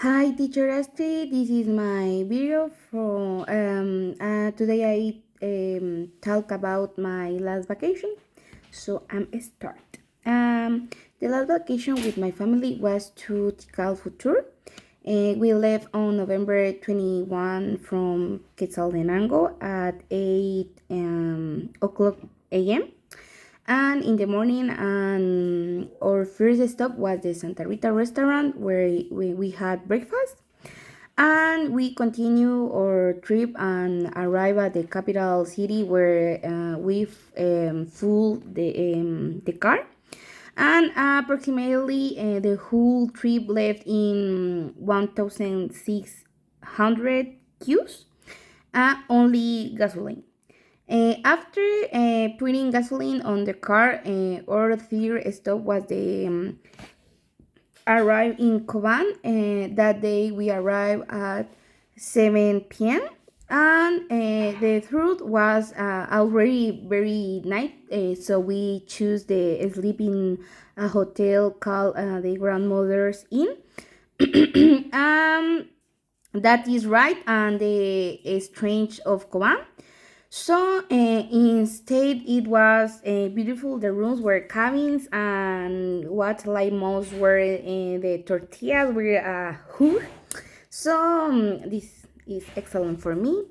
Hi, teacher Astrid. This is my video from today. I talk about my last vacation. So I'm start. The last vacation with my family was to Tikal Futur. We left on November 21 from Quetzaltenango at 8 o'clock a.m. And in the morning, our first stop was the Santa Rita restaurant where we had breakfast. And we continue our trip and arrive at the capital city where we full the car. And approximately the whole trip left in 1,600 Qs, only gasoline. After putting gasoline on the car, our third stop was the arrive in Koban. That day we arrived at 7 p.m. And the truth was already very night, so we choose the sleep in a hotel called the Grandmother's Inn. um, that is right, and the strange of Koban. So instead, it was beautiful. The rooms were cabins, and what I like most were the tortillas were hood. So this is excellent for me.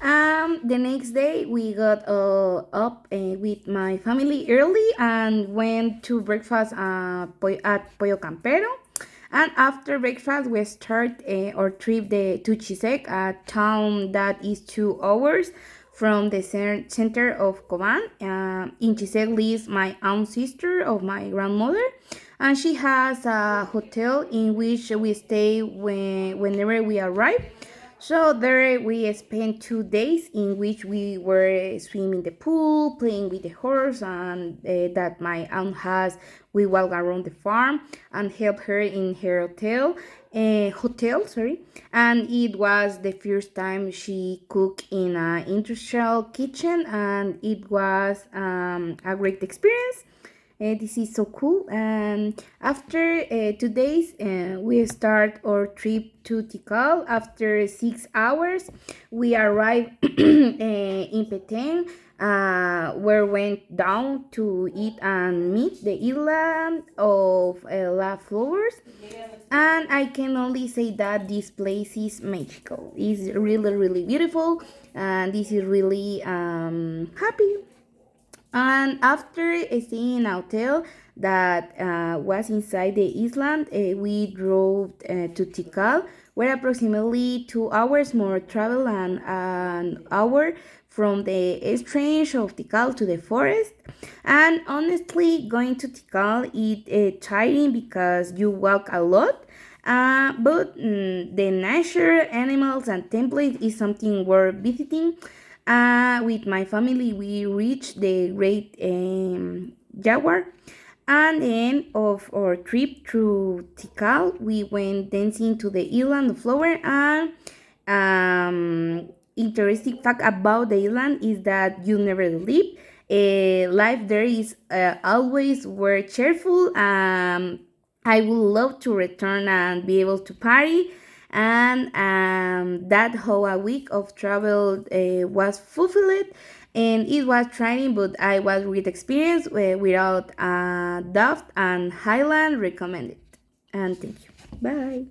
The next day, we got up with my family early and went to breakfast at Pollo Campero. And after breakfast, we start our trip to Chisec, a town that is 2 hours from the center of Coban. In Chisec lives my aunt sister of my grandmother, and she has a hotel in which we stay whenever we arrive. So there we spent 2 days in which we were swimming the pool, playing with the horse, and that my aunt has. We walk around the farm and help her in her hotel, and it was the first time she cooked in an industrial kitchen, and it was a great experience. This is so cool. And after 2 days, we start our trip to Tikal. After 6 hours, we arrive in Petén, where went down to eat and meet the island of La Flowers. And I can only say that this place is magical. It's really, really beautiful, and this is really happy. And after staying in a hotel that was inside the island, we drove to Tikal, where approximately 2 hours more travel and an hour from the exchange of Tikal to the forest. And honestly, going to Tikal is tiring because you walk a lot. But the nature, animals, and temples is something worth visiting. With my family, we reached the Great Jaguar. And then of our trip through Tikal, we went dancing to the island of Flower. And interesting fact about the island is that you never leave. Life there is always very cheerful. I would love to return and be able to party. And that whole a week of travel was fulfilled, and it was trying, but I was with experience without doubt, and Highland recommended. And thank you. Bye.